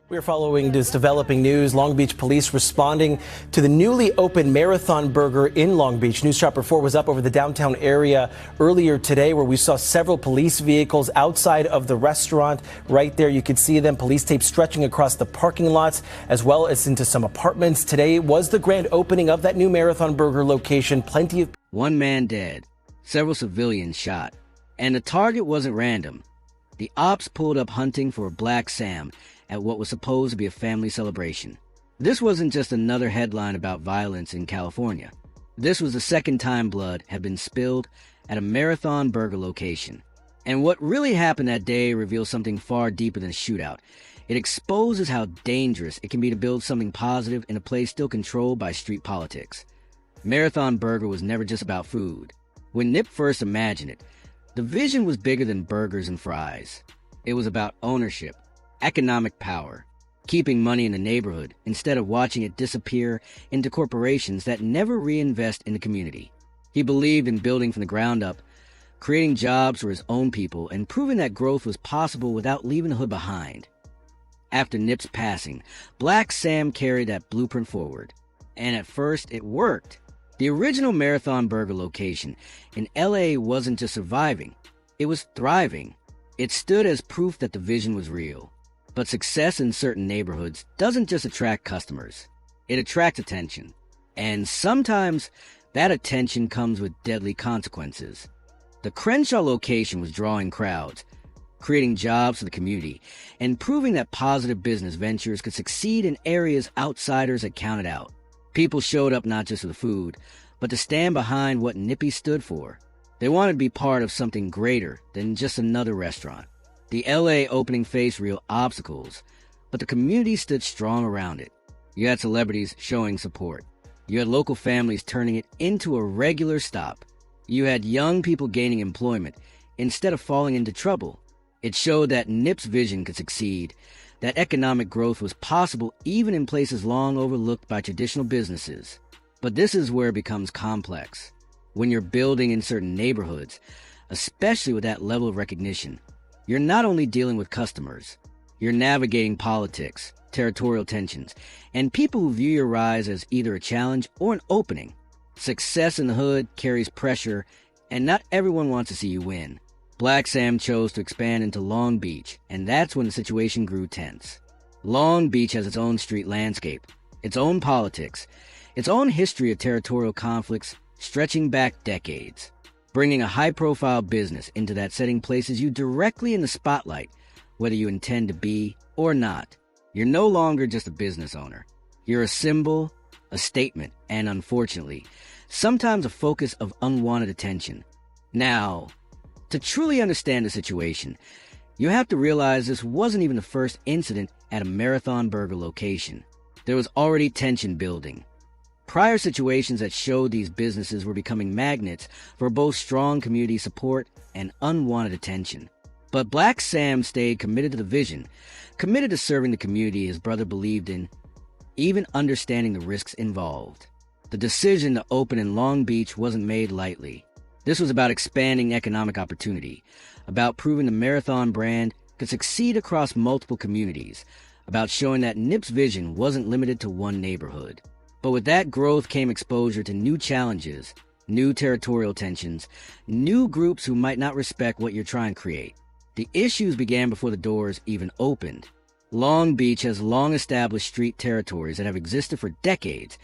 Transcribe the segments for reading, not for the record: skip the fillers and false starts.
We're following this developing news. Long Beach police responding to the newly opened Marathon Burger in Long Beach. News Chopper 4 was up over the downtown area earlier today, where we saw several police vehicles outside of the restaurant. Right there, you could see them. Police tape stretching across the parking lots as well as into some apartments. Today was the grand opening of that new Marathon Burger location. Plenty of... One man dead, several civilians shot, and the target wasn't random. The ops pulled up hunting for Blacc Sam at what was supposed to be a family celebration. This wasn't just another headline about violence in California. This was the second time blood had been spilled at a Marathon Burger location. And what really happened that day reveals something far deeper than a shootout. It exposes how dangerous it can be to build something positive in a place still controlled by street politics. Marathon Burger was never just about food. When Nip first imagined it, the vision was bigger than burgers and fries. It was about ownership, economic power, keeping money in the neighborhood instead of watching it disappear into corporations that never reinvest in the community. He believed in building from the ground up, creating jobs for his own people, and proving that growth was possible without leaving the hood behind. After Nip's passing, Blacc Sam carried that blueprint forward. And at first, it worked. The original Marathon Burger location in LA wasn't just surviving, it was thriving. It stood as proof that the vision was real. But success in certain neighborhoods doesn't just attract customers. It attracts attention. And sometimes that attention comes with deadly consequences. The Crenshaw location was drawing crowds, creating jobs for the community, and proving that positive business ventures could succeed in areas outsiders had counted out. People showed up not just for the food, but to stand behind what Nippy stood for. They wanted to be part of something greater than just another restaurant. The LA opening faced real obstacles, but the community stood strong around it. You had celebrities showing support. You had local families turning it into a regular stop. You had young people gaining employment instead of falling into trouble. It showed that Nip's vision could succeed, that economic growth was possible even in places long overlooked by traditional businesses. But this is where it becomes complex. When you're building in certain neighborhoods, especially with that level of recognition, you're not only dealing with customers, you're navigating politics, territorial tensions, and people who view your rise as either a challenge or an opening. Success in the hood carries pressure, and not everyone wants to see you win. Blacc Sam chose to expand into Long Beach, and that's when the situation grew tense. Long Beach has its own street landscape, its own politics, its own history of territorial conflicts stretching back decades. Bringing a high-profile business into that setting places you directly in the spotlight, whether you intend to be or not. You're no longer just a business owner. You're a symbol, a statement, and unfortunately, sometimes a focus of unwanted attention. Now, to truly understand the situation, you have to realize this wasn't even the first incident at a Marathon Burger location. There was already tension building. Prior situations that showed these businesses were becoming magnets for both strong community support and unwanted attention. But Blacc Sam stayed committed to the vision, committed to serving the community his brother believed in, even understanding the risks involved. The decision to open in Long Beach wasn't made lightly. This was about expanding economic opportunity, about proving the Marathon brand could succeed across multiple communities, about showing that Nip's vision wasn't limited to one neighborhood. But with that growth came exposure to new challenges, new territorial tensions, new groups who might not respect what you're trying to create. The issues began before the doors even opened. Long Beach has long-established street territories that have existed for decades,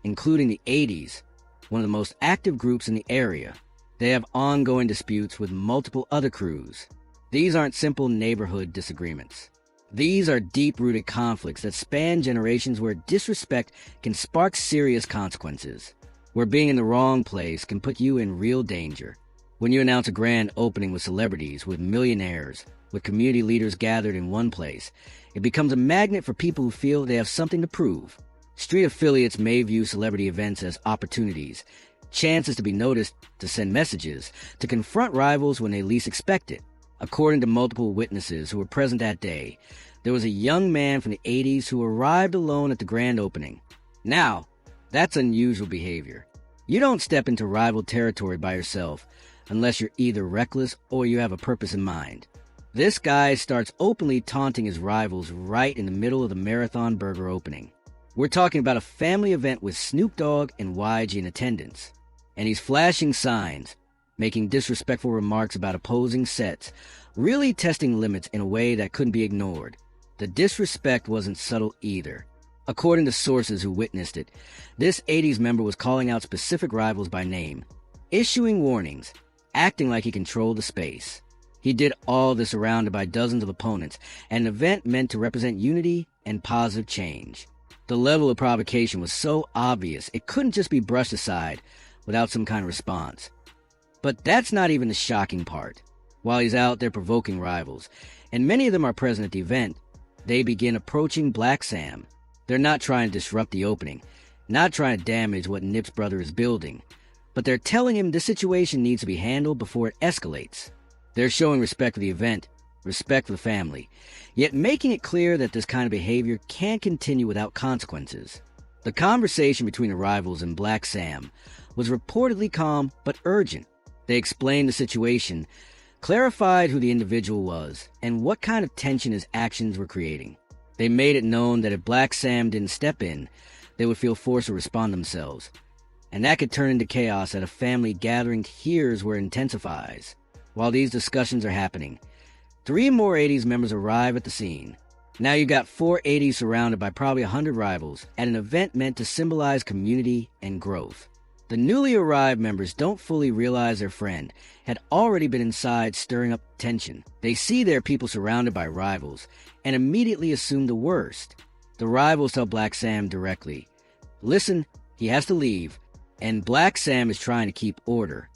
including the 80s, one of the most active groups in the area. They have ongoing disputes with multiple other crews. These aren't simple neighborhood disagreements. These are deep-rooted conflicts that span generations where disrespect can spark serious consequences, where being in the wrong place can put you in real danger. When you announce a grand opening with celebrities, with millionaires, with community leaders gathered in one place, it becomes a magnet for people who feel they have something to prove. Street affiliates may view celebrity events as opportunities, chances to be noticed, to send messages, to confront rivals when they least expect it. According to multiple witnesses who were present that day, there was a young man from the 80s who arrived alone at the grand opening. Now, that's unusual behavior. You don't step into rival territory by yourself unless you're either reckless or you have a purpose in mind. This guy starts openly taunting his rivals right in the middle of the Marathon Burger opening. We're talking about a family event with Snoop Dogg and YG in attendance. And he's flashing signs, making disrespectful remarks about opposing sets, really testing limits in a way that couldn't be ignored. The disrespect wasn't subtle either. According to sources who witnessed it, this 80s member was calling out specific rivals by name, issuing warnings, acting like he controlled the space. He did all this surrounded by dozens of opponents, an event meant to represent unity and positive change. The level of provocation was so obvious it couldn't just be brushed aside without some kind of response. But that's not even the shocking part. While he's out there provoking rivals, and many of them are present at the event, they begin approaching Blacc Sam. They're not trying to disrupt the opening, not trying to damage what Nip's brother is building, but they're telling him this situation needs to be handled before it escalates. They're showing respect for the event, respect for the family, yet making it clear that this kind of behavior can't continue without consequences. The conversation between the rivals and Blacc Sam was reportedly calm but urgent. They explained the situation, clarified who the individual was, and what kind of tension his actions were creating. They made it known that if Blacc Sam didn't step in, they would feel forced to respond themselves. And that could turn into chaos at a family gathering. Here's where it intensifies. While these discussions are happening, 3 more 80s members arrive at the scene. Now you got 4 80s surrounded by probably 100 rivals at an event meant to symbolize community and growth. The newly arrived members don't fully realize their friend had already been inside stirring up tension. They see their people surrounded by rivals and immediately assume the worst. The rivals tell Blacc Sam directly, listen, he has to leave, and Blacc Sam is trying to keep order,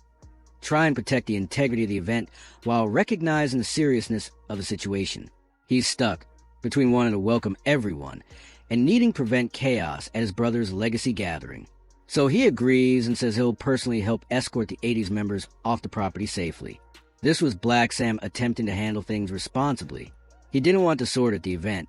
try and protect the integrity of the event while recognizing the seriousness of the situation. He's stuck between wanting to welcome everyone and needing to prevent chaos at his brother's legacy gathering. So he agrees and says he'll personally help escort the 80s members off the property safely. This was Blacc Sam attempting to handle things responsibly. He didn't want to sword at the event,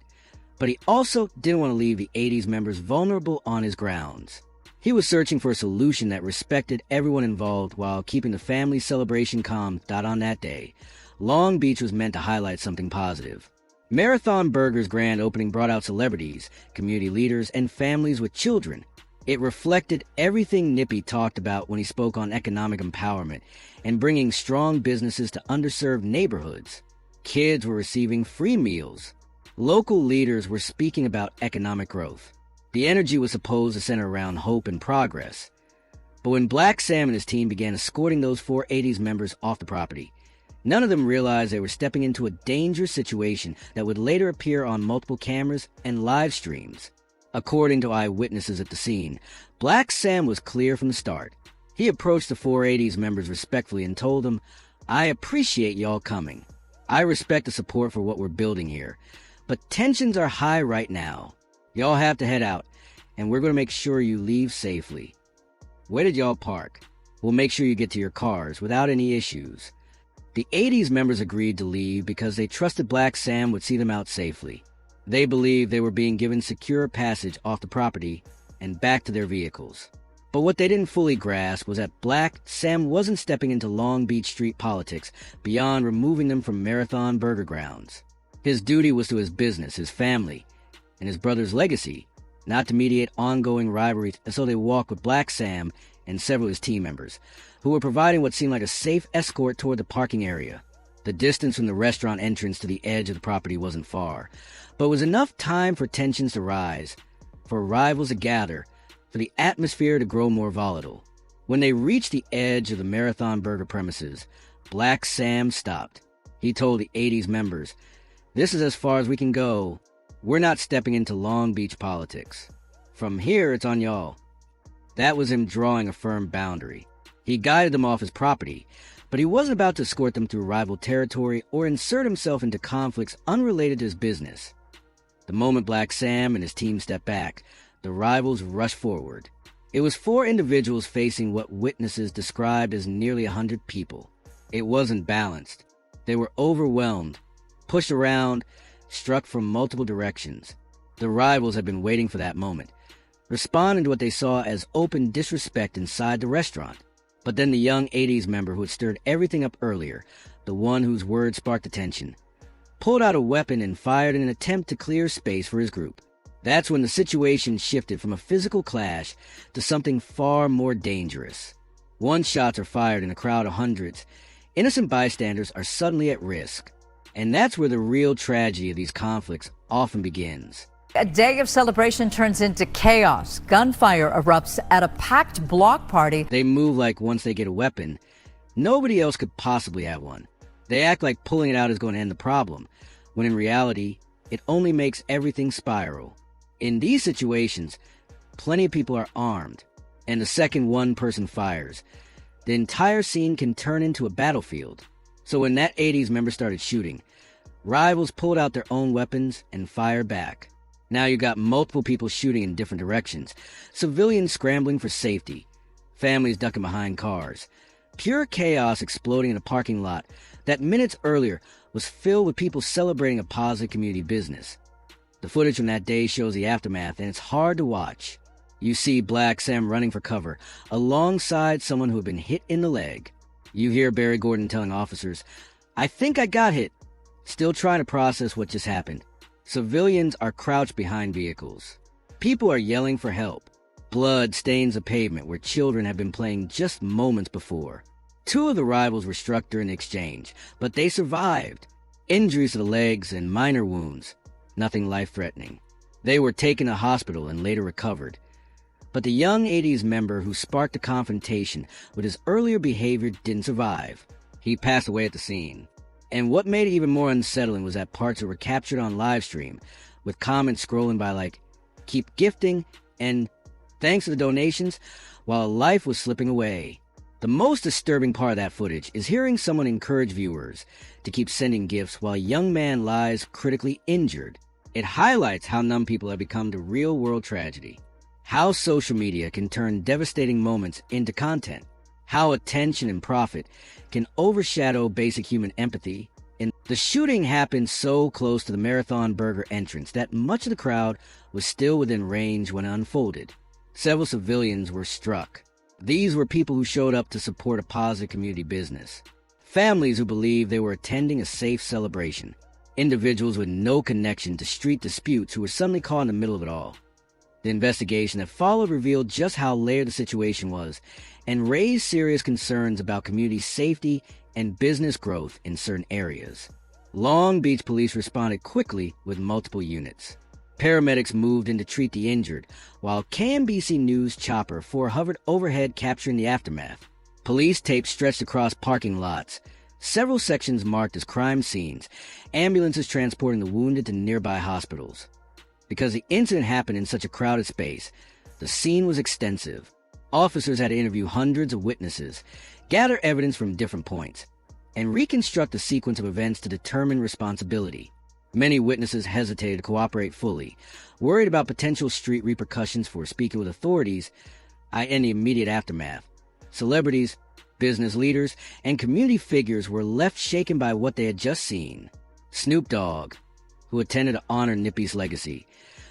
but he also didn't want to leave the 80s members vulnerable on his grounds. He was searching for a solution that respected everyone involved while keeping the family celebration calm. On that day, Long Beach was meant to highlight something positive. Marathon Burger's grand opening brought out celebrities, community leaders, and families with children. It reflected everything Nippy talked about when he spoke on economic empowerment and bringing strong businesses to underserved neighborhoods. Kids were receiving free meals. Local leaders were speaking about economic growth. The energy was supposed to center around hope and progress. But when Blacc Sam and his team began escorting those 4 80s members off the property, none of them realized they were stepping into a dangerous situation that would later appear on multiple cameras and live streams. According to eyewitnesses at the scene, Blacc Sam was clear from the start. He approached the 4 80s members respectfully and told them, I appreciate y'all coming. I respect the support for what we're building here, but tensions are high right now. Y'all have to head out, and we're going to make sure you leave safely. Where did y'all park? We'll make sure you get to your cars without any issues. The 80s members agreed to leave because they trusted Blacc Sam would see them out safely. They believed they were being given secure passage off the property and back to their vehicles. But what they didn't fully grasp was that Blacc Sam wasn't stepping into Long Beach street politics beyond removing them from Marathon Burger grounds. His duty was to his business, his family, and his brother's legacy, not to mediate ongoing rivalries, and so they walked with Blacc Sam and several of his team members, who were providing what seemed like a safe escort toward the parking area. The distance from the restaurant entrance to the edge of the property wasn't far, but was enough time for tensions to rise, for rivals to gather, for the atmosphere to grow more volatile. When they reached the edge of the Marathon Burger premises, Blacc Sam stopped. He told the 80s members, this is as far as we can go. We're not stepping into Long Beach politics. From here, it's on y'all. That was him drawing a firm boundary. He guided them off his property, but he wasn't about to escort them through rival territory or insert himself into conflicts unrelated to his business. The moment Blacc Sam and his team stepped back, the rivals rushed forward. It was 4 individuals facing what witnesses described as nearly 100 people. It wasn't balanced. They were overwhelmed, pushed around, struck from multiple directions. The rivals had been waiting for that moment, responding to what they saw as open disrespect inside the restaurant. But then the young 80s member who had stirred everything up earlier, the one whose words sparked attention, pulled out a weapon and fired in an attempt to clear space for his group. That's when the situation shifted from a physical clash to something far more dangerous. Once shots are fired in a crowd of hundreds, innocent bystanders are suddenly at risk. And that's where the real tragedy of these conflicts often begins. A day of celebration turns into chaos. Gunfire erupts at a packed block party. They move like once they get a weapon, nobody else could possibly have one. They act like pulling it out is going to end the problem, when in reality, it only makes everything spiral. In these situations, plenty of people are armed, and the second one person fires, the entire scene can turn into a battlefield. So when that 80s member started shooting, rivals pulled out their own weapons and fired back. Now you got multiple people shooting in different directions, civilians scrambling for safety, families ducking behind cars, pure chaos exploding in a parking lot that minutes earlier was filled with people celebrating a positive community business. The footage from that day shows the aftermath, and it's hard to watch. You see Blacc Sam running for cover alongside someone who had been hit in the leg. You hear Barry Gordon telling officers, "I think I got hit," still trying to process what just happened. Civilians are crouched behind vehicles. People are yelling for help. Blood stains the pavement where children have been playing just moments before. Two of the rivals were struck during the exchange, but they survived. Injuries to the legs and minor wounds. Nothing life-threatening. They were taken to hospital and later recovered. But the young 80s member who sparked the confrontation with his earlier behavior didn't survive. He passed away at the scene. And what made it even more unsettling was that parts that were captured on live stream, with comments scrolling by like, "Keep gifting," and "Thanks for the donations," while life was slipping away. The most disturbing part of that footage is hearing someone encourage viewers to keep sending gifts while a young man lies critically injured. It highlights how numb people have become to real-world tragedy. How social media can turn devastating moments into content. How attention and profit can overshadow basic human empathy. And the shooting happened so close to the Marathon Burger entrance that much of the crowd was still within range when it unfolded. Several civilians were struck. These were people who showed up to support a positive community business. Families who believed they were attending a safe celebration. Individuals with no connection to street disputes who were suddenly caught in the middle of it all. The investigation that followed revealed just how layered the situation was and raised serious concerns about community safety and business growth in certain areas. Long Beach police responded quickly with multiple units. Paramedics moved in to treat the injured, while KMBC News Chopper 4 hovered overhead capturing the aftermath. Police tape stretched across parking lots, several sections marked as crime scenes, ambulances transporting the wounded to nearby hospitals. Because the incident happened in such a crowded space, the scene was extensive. Officers had to interview hundreds of witnesses, gather evidence from different points, and reconstruct the sequence of events to determine responsibility. Many witnesses hesitated to cooperate fully, worried about potential street repercussions for speaking with authorities in the immediate aftermath. Celebrities, business leaders, and community figures were left shaken by what they had just seen. Snoop Dogg, who attended to honor Nippy's legacy,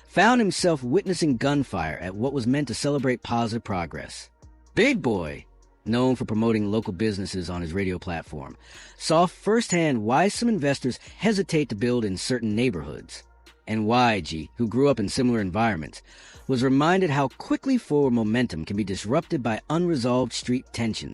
found himself witnessing gunfire at what was meant to celebrate positive progress. Big Boy, known for promoting local businesses on his radio platform, saw firsthand why some investors hesitate to build in certain neighborhoods. And YG, who grew up in similar environments, was reminded how quickly forward momentum can be disrupted by unresolved street tensions.